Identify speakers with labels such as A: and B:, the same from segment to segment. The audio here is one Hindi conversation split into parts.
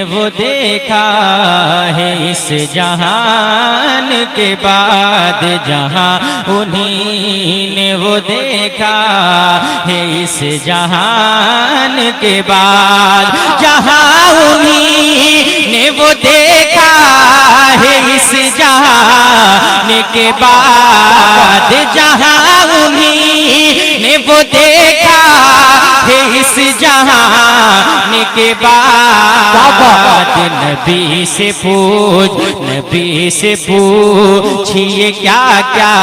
A: वो देखा है इस जहान के बाद जहां उन्हीं ने वो देखा है इस जहान के बाद जहां उन्हीं ने वो देखा है इस जहान के बाद जहां उन्हीं ने वो देखा है इस जहान के बाद नबी से पूछिए क्या क्या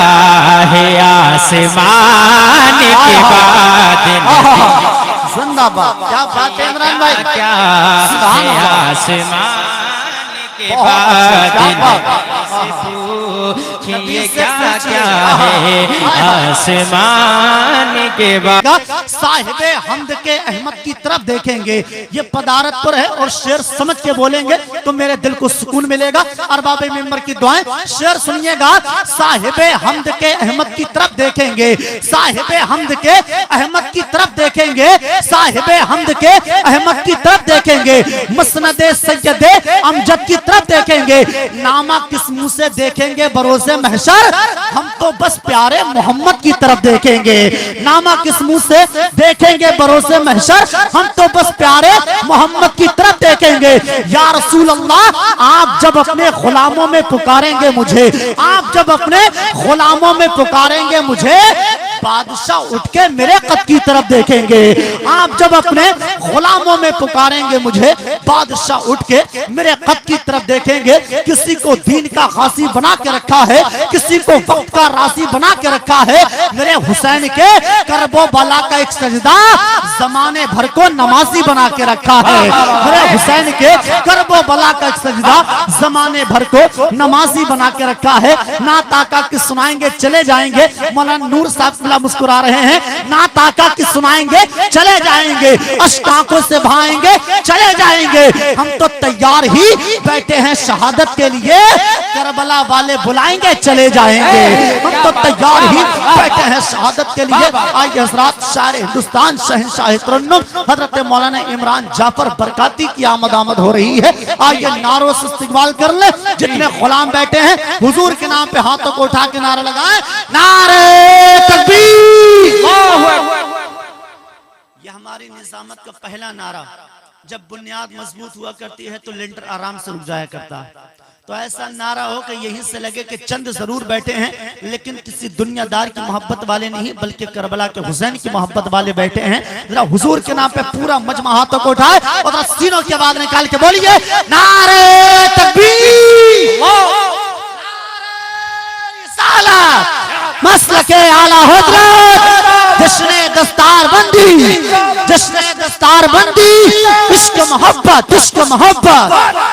A: है आसमान के बाद
B: जिंदाबाद। क्या बात है इमरान भाई,
A: क्या है आसमान के बाद पूछिए क्या क्या है आसमान के बाद।
B: साहिबे हमद के अहमद की तरफ देखेंगे, ये पदारतपुर है और शेर समझ के बोलेंगे तो मेरे दिल को सुकून मिलेगा। और बाबे मेंबर की दुआएं, शेर सुनिएगा। साहिबे हमद के अहमद की तरफ देखेंगे, साहिबे हमद के अहमद की तरफ देखेंगे, साहिबे हमद के अहमद की तरफ देखेंगे, मसनदे सैयदे अमजद की तरफ देखेंगे। नामा किस मुंह से देखेंगे बरोज़े महशर, हम तो बस प्यारे मोहम्मद की तरफ देखेंगे। नामा किस मुंह से देखेंगे बरोज़े महशर, हम तो बस प्यारे मोहम्मद की तरफ देखेंगे। या रसूल अल्लाह, आप जब अपने गुलामों में पुकारेंगे मुझे, आप जब अपने गुलामों में पुकारेंगे मुझे, बादशाह उठ के मेरे कद की तरफ देखेंगे। आप जब अपने गुलामों में पुकारेंगे मुझे, बादशाह उठ के मेरे कद की तरफ देखेंगे। किसी को दीन का गाजी बना के रखा है, किसी को वक्त का राजी बना के रखा है। मेरे हुसैन के करबो बला का एक सजदा जमाने भर को नमाजी बना के रखा है। मेरे हुसैन के करबो बला का एक सजदा जमाने भर को नमाजी बना के रखा है। ना ताका की सुनाएंगे चले जाएंगे, मौलाना नूर साहब मुस्कुरा रहे हैं। ना ताका की सुनाएंगे चले जाएंगे, अश्काकों से भाएंगे चले जाएंगे। हम तो तैयार ही बैठे हैं शहादत के लिए, करबला वाले बुलाएंगे चले जाएंगे। हम तो तैयार ही बैठे हैं शहादत के लिए। आइए हज़रात, शायर हिंदुस्तान शहंशाह तरन्नुम हजरत मौलाना इमरान जाफर बरकाती की आमद हो रही है। आइए नारों से इस्तकबाल कर ले। जितने गुलाम बैठे हैं हुजूर के नाम पे हाथों को उठा के नारा लगाएं, नारे तकबीर। यह हमारी निजामत का पहला नारा। जब बुनियाद मजबूत हुआ करती है तो लिंटर आराम से रुक जाया करता है। तो ऐसा नारा हो कि यहीं से लगे कि चंद जरूर बैठे हैं, लेकिन किसी दुनियादार की मोहब्बत वाले नहीं, बल्कि करबला के हुसैन की मोहब्बत वाले बैठे हैं। जरा हुजूर के नाम पे पूरा मजमा हाथों को उठाए और सीनों की आवाज निकाल के बोलिए, नारे तकबीर, मसलके आला हज़रत, जश्ने दस्तार बंदी, जश्ने दस्तार बंदी, इश्क मोहब्बत, इश्क मोहब्बत,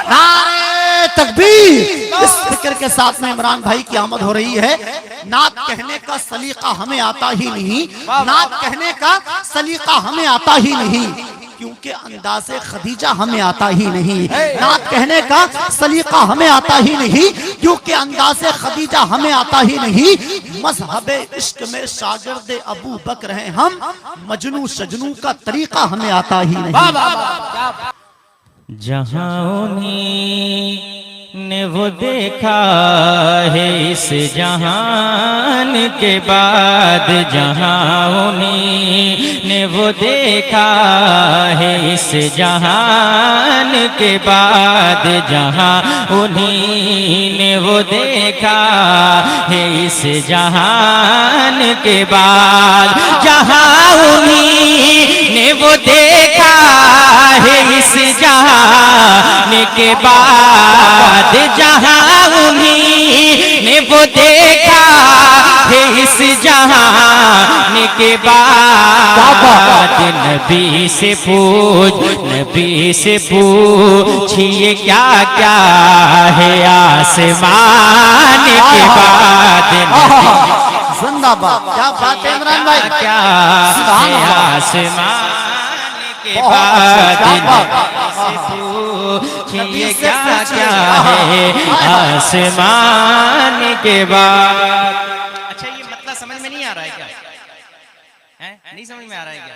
B: नारे तकबीर। इस फिक्र के साथ में इमरान भाई की आमद हो रही है। नात कहने का सलीका हमें आता ही नहीं, नात कहने का सलीका हमें आता ही नहीं, क्योंकि अंदाज़े खदीजा हमें आता ही नहीं। नात कहने का सलीका हमें आता ही नहीं, क्योंकि अंदाज़े खदीजा हमें आता ही नहीं। मज़हबे इश्क में शागिर्दे अबू बकर हैं हम, मजनू सजनू का तरीका हमें आता ही नहीं।
A: जहां ने वो देखा है इस जहान के बाद जहां ने वो देखा है इस जहान के बाद जहां उन्हीं ने वो देखा है इस जहान के बाद जहां उन्हीं ने वो देखा है इस जहान के बाद जहां उन्हीं ने वो देखा है इस जहान के बाद नबी से पूछिए क्या क्या है आसमान के बाद।
B: जिंदाबाद। क्या बात है इमरान भाई,
A: क्या है आसमान के बाद पूछिए क्या क्या है आसमान के बाद। अच्छा, ये मतलब समझ में नहीं आ रहा है क्या? है नहीं समझ में आ रहा है क्या?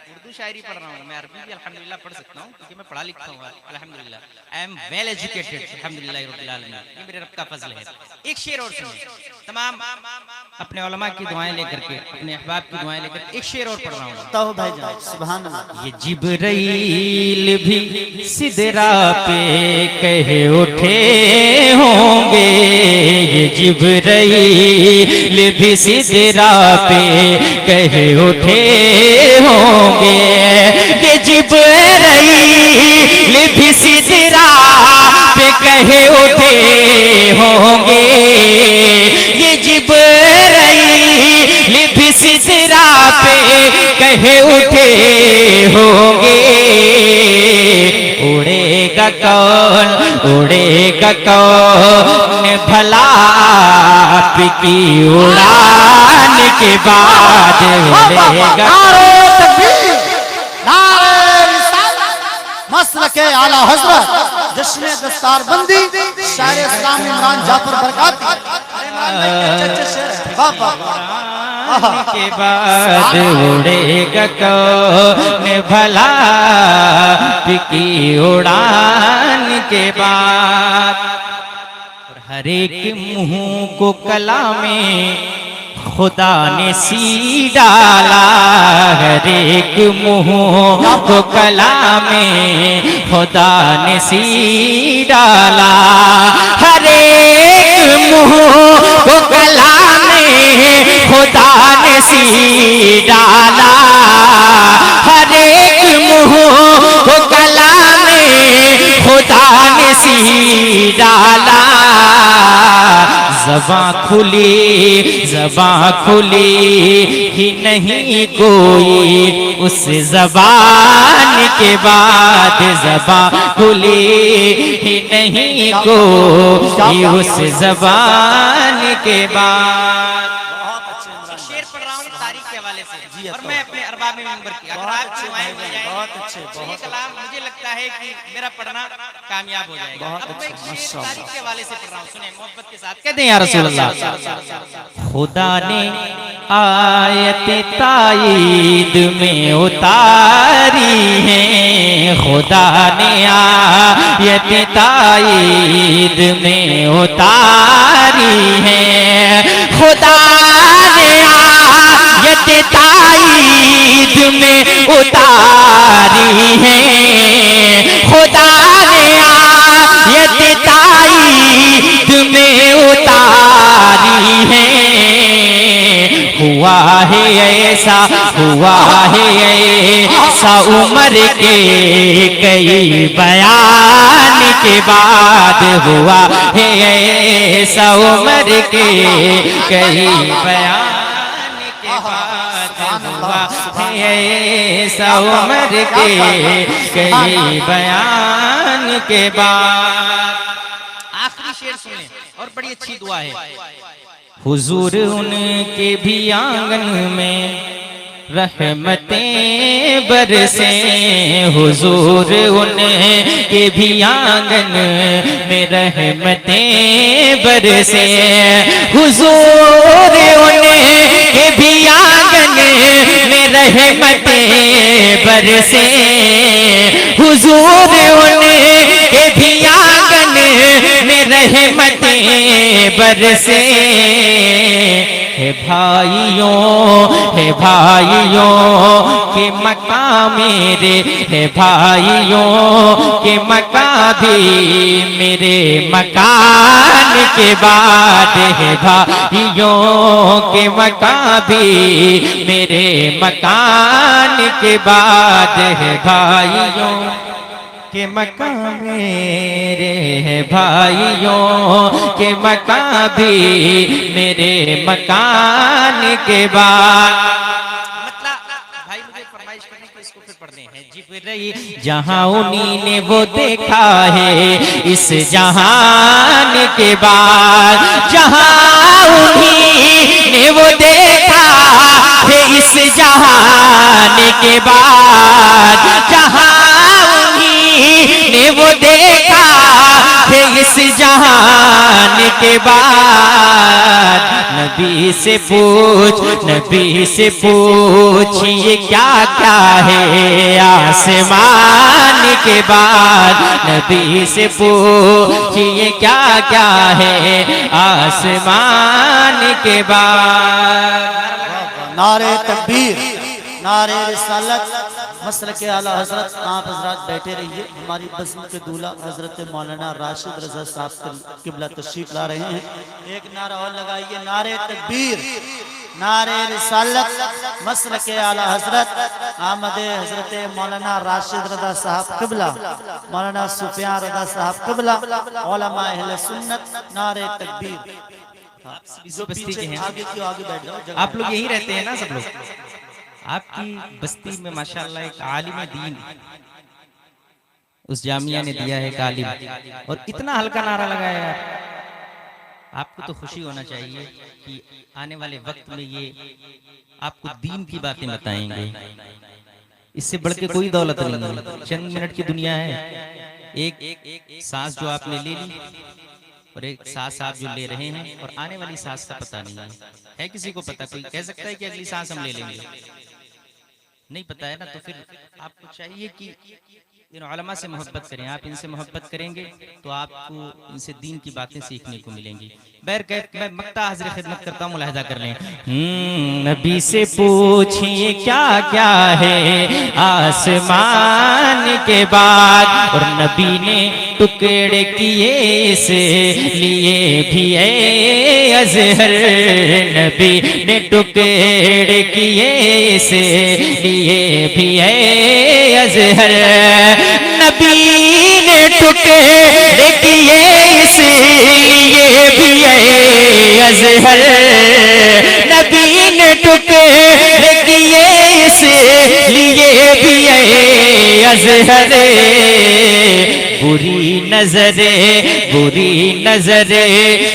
A: उर्दू शायरी पढ़ रहा हूँ, मैं अरबी भी अल्हम्दुलिल्लाह पढ़ सकता हूँ क्योंकि मैं पढ़ा लिखा हूँ अल्हम्दुलिल्लाह। आई एम वेल एजुकेटेड अल्हम्दुलिल्लाह रब्बिल आलमीन, ये मेरे रब का फजल है। एक शेर और सुनिए, तमाम अपने उलमा की दुआएं लेकर के, अपने अहबाब की दुआएं लेकर एक शेर और पढ़ रहा हूँ।
B: तो भाईजान सुभान अल्लाह।
A: ये जिब्राइल भी सिदरा पे कहे उठे होंगे, ये जिब्राइल भी सिदरा पे कहे उठे होंगे, ये जिब्राइल भी सिदरा पे कहे उठे होंगे, ये जिब्राइल भी सिदरा पे कहे उठे होंगे। उड़ेगा कौन, उड़ेगा कौन भला आपकी उड़ान के बाद उड़ेगा।
B: मसलके आला हजरत जश्न दस्तार बंदी शायर इस्लाम इमरान जाफर बरकाती
A: के बाद उड़ेगा कौन भला आपकी उड़ान के बाद। हर एक मुंह को कला में खुदा ने सी डाला, हर एक मुंह को कला में खुदा ने सी डाला, हर एक मुंह को कला में खुदा ने सी डाला, हर एक मुंह को कला में खुदा ने सी डाला। ज़बां खुली ही नहीं कोई उस ज़बान के बाद, ज़बां खुली ही नहीं कोई उस ज़बान के बाद। शेर पढ़ रहा हूँ तारीख के हवाले से और मैं अपने अरबाब मेंबर की, अगर आप दुआएं मिल जाएं बहुत अच्छे, ये कलाम मुझे लगता है कि मेरा पढ़ना कामयाब हो जाएगा। अब मैं एक शेर तारीख के हवाले से पढ़ रहा हूँ, सुने मोहब्बत के साथ। कहते हैं या रसूल अल्लाह, खुदा ने आयत ताईद में उतारी है, खुदा ने आयत ताईद में उतारी है, खुदा ने आयत ताईद में उतारी है, खुदा ने आयत ताईद में उतारी है। हुआ है ऐसा उम्र के कई बयान के बाद, हुआ है ऐसा उम्र के कई बयान के बाद, हुआ है ऐसा उम्र के कई बयान के बाद। आखिरी शेर सुने और बड़ी अच्छी दुआ है। हुजूर उनके भी आंगन में रहमतें बरसे, हुजूर उनके भी आंगन में रहमतें बरसे, हुजूर उनके भी आंगन में रहमतें बरसे, हुजूर उनके भी आंगन में रहमतें बरसे। हे भाइयों के मकाम मेरे, हे भाइयों के मकाम भी मेरे मकान के बाद, हे भाइयों के मकाम भी मेरे मकान के बाद, हे भाइयों के मकाम मेरे, है भाइयों के मकान भी मेरे मकान के बाद। मतलब भाई मुझे फरमाइश करने को इसको फिर पढ़ने हैं। जिब्राइल जहां उन्हीं ने वो देखा है इस जहान के बाद, जहां उन्हीं ने वो देखा है इस जहान के बाद, जहां ने वो देखा है इस इस जहान के बाद नबी से पूछ ये क्या क्या है आसमान के बाद नबी से पूछ ये क्या क्या है आसमान के बाद।
B: नारे तकबीर, नारे रिसालत, मसलक के आला हजरत। आप हजरत बैठे रहिए। हमारी बज़्म के दूल्हा हजरत मौलाना राशिद रज़ा साहब किबला तशरीफ ला रहे हैं। एक नारा और लगाइए, नारे तकबीर, नारे रिसालत, मसलक के आला हजरत आमद हजरत मौलाना राशिद रज़ा साहब किबला, मौलाना सुफियान रज़ा साहब किबला, उलमा अहले सुन्नत। नारे तकबीर। जो पीछे आगे क्यों आगे बैठ जाओ,
A: आप लोग यही रहते हैं ना सब लोग? आपकी बस्ती में माशाल्लाह एक आलिम दीन उस जामिया ने दिया है एक आलिम, और इतना हल्का नारा लगाया यार। आपको तो खुशी होना चाहिए कि आने वाले वक्त में ये आपको दीन की बातें बताएंगे। इससे बढ़ के कोई दौलत नहीं है, चंद मिनट की दुनिया है। एक सांस जो आपने ले ली और एक सांस आप जो ले रहे हैं, और आने वाली सांस का पता नहीं है किसी को पता? कोई कह सकता है कि अगली सांस हम ले लेंगे? नहीं पता है ना। तो फिर आपको चाहिए कि इन उलमा से मोहब्बत करें। आप इनसे मोहब्बत करेंगे तो आपको इनसे दीन की बातें सीखने को मिलेंगी। मैं मक्ता हाजिर खिदमत करता हूँ, मुलाहिजा कर लें। नबी से पूछिए क्या क्या है आसमान के बाद, और नबी ने टुकड़े किए से लिए भी ए अज़हर, नबी ने टुकड़े किए से लिए भी ए अज़हर, नबी ने टुकड़े किए से लिए भी ए अज़हर, नबी ने टुकड़े किए से लिए भी ए अज़हर। बुरी नजरे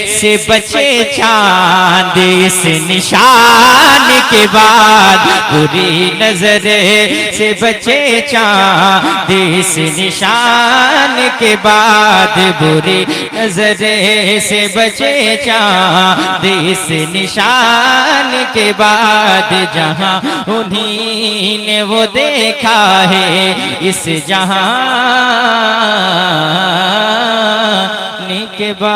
A: से बचे चांद इस निशान के बाद, बुरी नजरे से बचे चांद इस निशान के बाद, बुरी नजरे से बचे चांद इस निशान के बाद, जहां उन्हीं ने वो देखा है इस जहां के बाद।